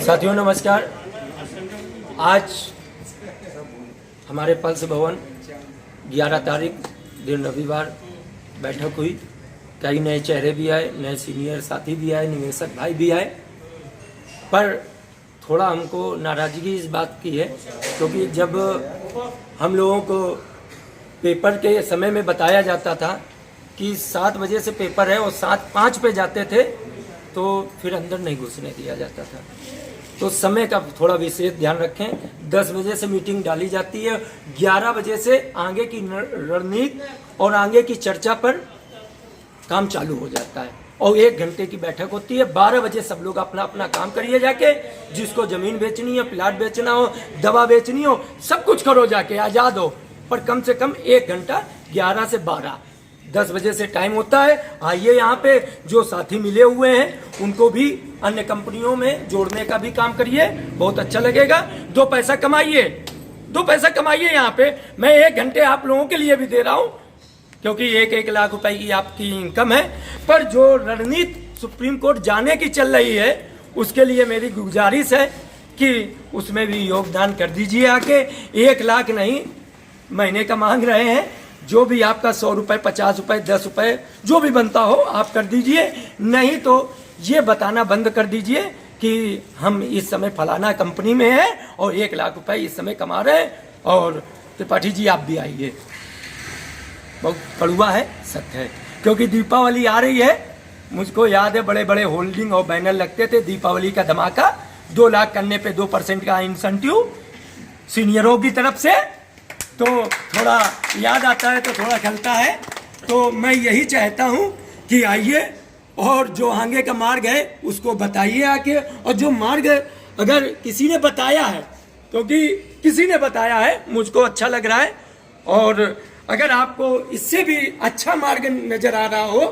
साथियों नमस्कार। आज हमारे पल्स भवन 11 तारीख दिन रविवार बैठक हुई। कई नए चेहरे भी आए, नए सीनियर साथी भी आए, निवेशक भाई भी आए। पर थोड़ा हमको नाराज़गी इस बात की है क्योंकि जब हम लोगों को पेपर के समय में बताया जाता था कि 7 बजे से पेपर है और 7:05 पे जाते थे तो फिर अंदर नहीं घुसने दिया जाता था। तो समय का थोड़ा विशेष ध्यान रखें। 10 बजे से मीटिंग डाली जाती है, 11 बजे से आगे की रणनीति और आगे की चर्चा पर काम चालू हो जाता है और 1 घंटे की बैठक होती है। 12 बजे सब लोग अपना अपना काम करिए जाके। जिसको जमीन बेचनी हो, प्लाट बेचना हो, दवा बेचनी हो, सब कुछ करो जाके, आज़ाद हो। पर कम से कम 1 घंटा 11 से 12 10 बजे से टाइम होता है। आइए यहाँ पे जो साथी मिले हुए हैं उनको भी अन्य कंपनियों में जोड़ने का भी काम करिए, बहुत अच्छा लगेगा। 2 पैसा कमाइए, 2 पैसा कमाइए। यहाँ पे मैं 1 घंटे आप लोगों के लिए भी दे रहा हूँ क्योंकि 1-1 लाख रुपए की आपकी इनकम है। पर जो रणनीति सुप्रीम कोर्ट जाने की चल रही है उसके लिए मेरी गुजारिश है कि उसमें भी योगदान कर दीजिए आके। 1 लाख नहीं महीने का मांग रहे हैं, जो भी आपका 100 रुपये, 50 रुपये, 10 रुपये जो भी बनता हो आप कर दीजिए। नहीं तो ये बताना बंद कर दीजिए कि हम इस समय फलाना कंपनी में हैं और 1 लाख रुपए इस समय कमा रहे हैं। और त्रिपाठी जी आप भी आइए, बहुत कड़वा है, सत्य है। क्योंकि दीपावली आ रही है, मुझको याद है बड़े बड़े होल्डिंग और बैनर लगते थे, दीपावली का धमाका, 2 लाख करने पे 2% का इंसेंटिव सीनियरों की तरफ से। तो थोड़ा याद आता है तो थोड़ा खलता है। तो मैं यही चाहता हूँ कि आइए और जो आगे का मार्ग है उसको बताइए आके। और जो मार्ग अगर किसी ने बताया है, क्योंकि किसी ने बताया है, मुझको अच्छा लग रहा है। और अगर आपको इससे भी अच्छा मार्ग नजर आ रहा हो,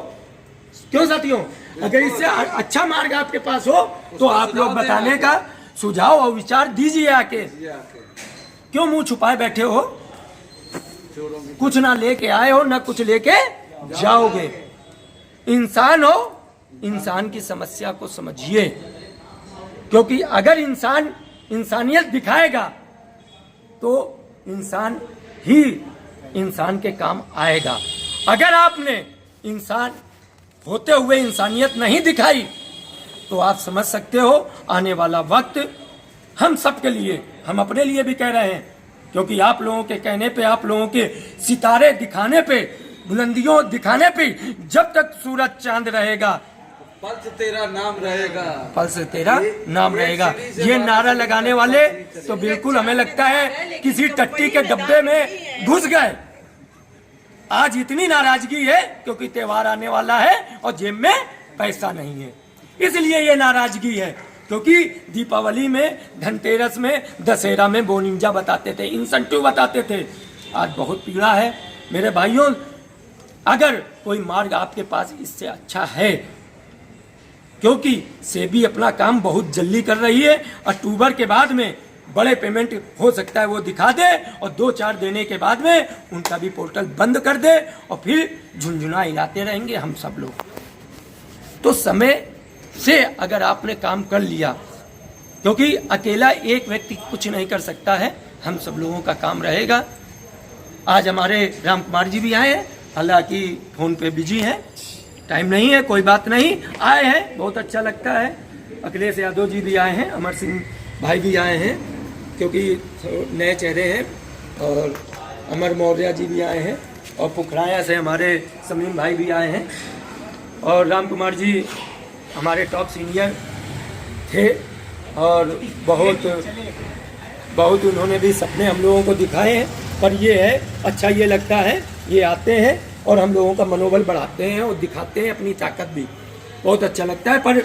क्यों साथियों, अगर इससे अच्छा मार्ग आपके पास हो तो आप लोग बताने का सुझाव और विचार दीजिए आके। क्यों मुंह छुपाए बैठे हो? कुछ ना लेके आए हो, ना कुछ लेके जाओगे। इंसान हो, इंसान की समस्या को समझिए। क्योंकि अगर इंसान इंसानियत दिखाएगा तो इंसान ही इंसान के काम आएगा। अगर आपने इंसान होते हुए इंसानियत नहीं दिखाई तो आप समझ सकते हो आने वाला वक्त हम सबके लिए, हम अपने लिए भी कह रहे हैं, क्योंकि आप लोगों के कहने पे, आप लोगों के सितारे दिखाने पे, बुलंदियों दिखाने पे, जब तक सूरज चांद रहेगा पल्स तेरा नाम रहेगा, पल्स तेरा नाम रहेगा। ये नारा लगाने वाले तो बिल्कुल हमें लगता है किसी टट्टी के डब्बे में घुस गए। आज इतनी नाराजगी है क्योंकि त्योहार आने वाला है और जेब में पैसा नहीं है, इसलिए ये नाराजगी है। क्योंकि दीपावली में, धनतेरस में, दशहरा में बोनिंजा बताते थे, इंसेंटिव बताते थे। आज बहुत पीड़ा है मेरे भाइयों। अगर कोई मार्ग आपके पास इससे अच्छा है, क्योंकि सेबी अपना काम बहुत जल्दी कर रही है, अक्टूबर के बाद में बड़े पेमेंट हो सकता है वो दिखा दे और 2-4 देने के बाद में उनका भी पोर्टल बंद कर दे और फिर झुंझुना हिलाते रहेंगे हम सब लोग। तो समय से अगर आपने काम कर लिया, क्योंकि अकेला एक व्यक्ति कुछ नहीं कर सकता है, हम सब लोगों का काम रहेगा। आज हमारे राम कुमार जी भी आए हैं, हालांकि फोन पे बिजी हैं, टाइम नहीं है, कोई बात नहीं, आए हैं, बहुत अच्छा लगता है। अखिलेश यादव जी भी आए हैं, अमर सिंह भाई भी आए हैं क्योंकि नए चेहरे हैं, और अमर मौर्य जी भी आए हैं, और पुखराया से हमारे समीम भाई भी आए हैं। और राम कुमार जी हमारे टॉप सीनियर थे और बहुत उन्होंने भी सपने हम लोगों को दिखाए हैं। पर ये है, अच्छा ये लगता है, ये आते हैं और हम लोगों का मनोबल बढ़ाते हैं और दिखाते हैं अपनी ताकत भी, बहुत अच्छा लगता है। पर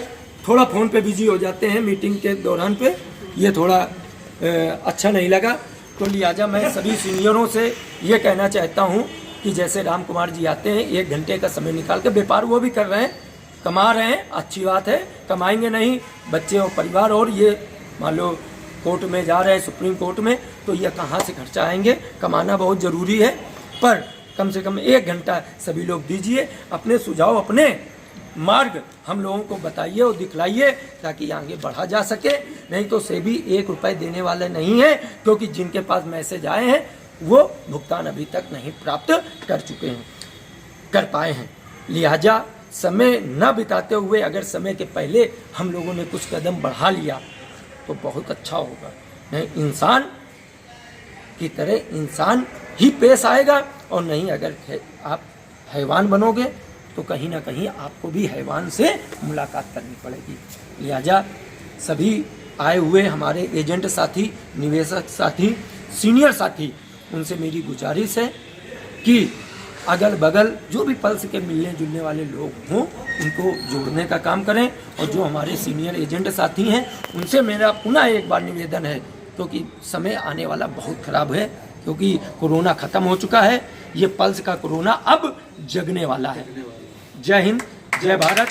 थोड़ा फ़ोन पे बिजी हो जाते हैं मीटिंग के दौरान पे, ये थोड़ा अच्छा नहीं लगा। तो लिहाजा मैं सभी सीनियरों से ये कहना चाहता हूँ कि जैसे राम कुमार जी आते हैं 1 घंटे का समय निकाल के, व्यापार वो भी कर रहे हैं, कमा रहे हैं, अच्छी बात है, कमाएंगे नहीं बच्चे और परिवार, और ये मान लो कोर्ट में जा रहे हैं, सुप्रीम कोर्ट में, तो ये कहाँ से खर्चा आएंगे? कमाना बहुत ज़रूरी है। पर कम से कम 1 घंटा सभी लोग दीजिए, अपने सुझाव अपने मार्ग हम लोगों को बताइए और दिखलाइए ताकि आगे बढ़ा जा सके। नहीं तो सेबी 1 रुपये देने वाले नहीं है, क्योंकि जिनके पास मैसेज आए हैं वो भुगतान अभी तक नहीं प्राप्त कर पाए हैं। लिहाजा समय न बिताते हुए अगर समय के पहले हम लोगों ने कुछ कदम बढ़ा लिया तो बहुत अच्छा होगा। नहीं, इंसान की तरह इंसान ही पेश आएगा, और नहीं अगर आप हैवान बनोगे तो कहीं ना कहीं आपको भी हैवान से मुलाकात करनी पड़ेगी। लिहाजा सभी आए हुए हमारे एजेंट साथी, निवेशक साथी, सीनियर साथी, उनसे मेरी गुजारिश है कि अगल बगल जो भी पल्स के मिलने जुलने वाले लोग हों उनको जोड़ने का काम करें। और जो हमारे सीनियर एजेंट साथी हैं उनसे मेरा पुनः एक बार निवेदन है, क्योंकि समय आने वाला बहुत खराब है, क्योंकि कोरोना ख़त्म हो चुका है, ये पल्स का कोरोना अब जगने वाला है। जय हिंद, जय भारत।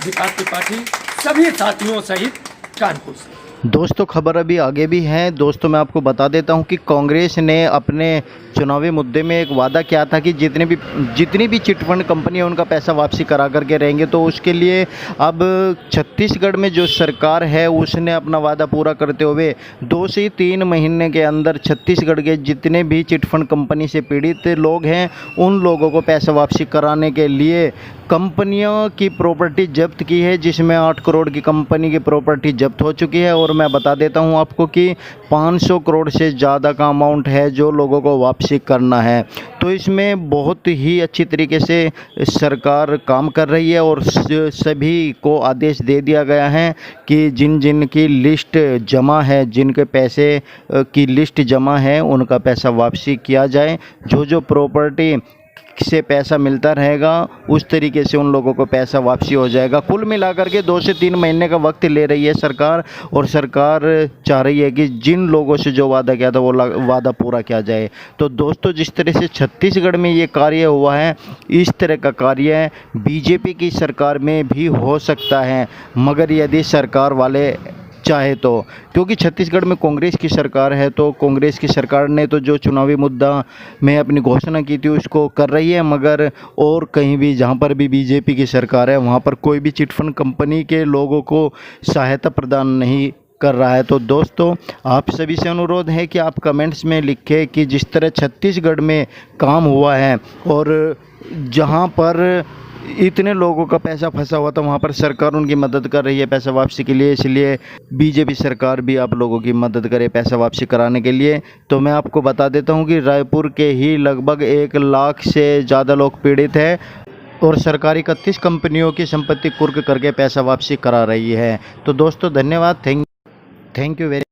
विकास त्रिपाठी सभी साथियों सहित कानपुर से। दोस्तों खबर अभी आगे भी है। दोस्तों मैं आपको बता देता हूं कि कांग्रेस ने अपने चुनावी मुद्दे में एक वादा किया था कि जितनी भी चिटफंड कंपनी है उनका पैसा वापसी करा करके रहेंगे। तो उसके लिए अब छत्तीसगढ़ में जो सरकार है उसने अपना वादा पूरा करते हुए 2 से 3 महीने के अंदर छत्तीसगढ़ के जितने भी चिटफंड कंपनी से पीड़ित लोग हैं उन लोगों को पैसा वापसी कराने के लिए कंपनियों की प्रॉपर्टी जब्त की है, जिसमें 8 करोड़ की कंपनी की प्रॉपर्टी जब्त हो चुकी है। और मैं बता देता हूं आपको कि 500 करोड़ से ज़्यादा का अमाउंट है जो लोगों को वापसी करना है। तो इसमें बहुत ही अच्छी तरीके से सरकार काम कर रही है और सभी को आदेश दे दिया गया है कि जिन जिन की लिस्ट जमा है, जिनके पैसे की लिस्ट जमा है उनका पैसा वापसी किया जाए। जो प्रॉपर्टी से पैसा मिलता रहेगा उस तरीके से उन लोगों को पैसा वापसी हो जाएगा। कुल मिलाकर के 2 से 3 महीने का वक्त ले रही है सरकार, और सरकार चाह रही है कि जिन लोगों से जो वादा किया था वो वादा पूरा किया जाए। तो दोस्तों जिस तरह से छत्तीसगढ़ में ये कार्य हुआ है, इस तरह का कार्य बीजेपी की सरकार में भी हो सकता है, मगर यदि सरकार वाले चाहे तो, क्योंकि छत्तीसगढ़ में कांग्रेस की सरकार है। तो कांग्रेस की सरकार ने तो जो चुनावी मुद्दा में अपनी घोषणा की थी उसको कर रही है, मगर और कहीं भी जहां पर भी बीजेपी की सरकार है वहां पर कोई भी चिटफंड कंपनी के लोगों को सहायता प्रदान नहीं कर रहा है। तो दोस्तों आप सभी से अनुरोध है कि आप कमेंट्स में लिखें कि जिस तरह छत्तीसगढ़ में काम हुआ है और जहां पर इतने लोगों का पैसा फंसा हुआ था वहाँ पर सरकार उनकी मदद कर रही है पैसा वापसी के लिए। इसलिए बीजेपी सरकार भी आप लोगों की मदद करे पैसा वापसी कराने के लिए। तो मैं आपको बता देता हूँ कि रायपुर के ही लगभग 1 लाख से ज़्यादा लोग पीड़ित हैं और सरकारी 31 कंपनियों की संपत्ति कुर्क करके पैसा वापसी करा रही है। तो दोस्तों धन्यवाद, थैंक यू वेरी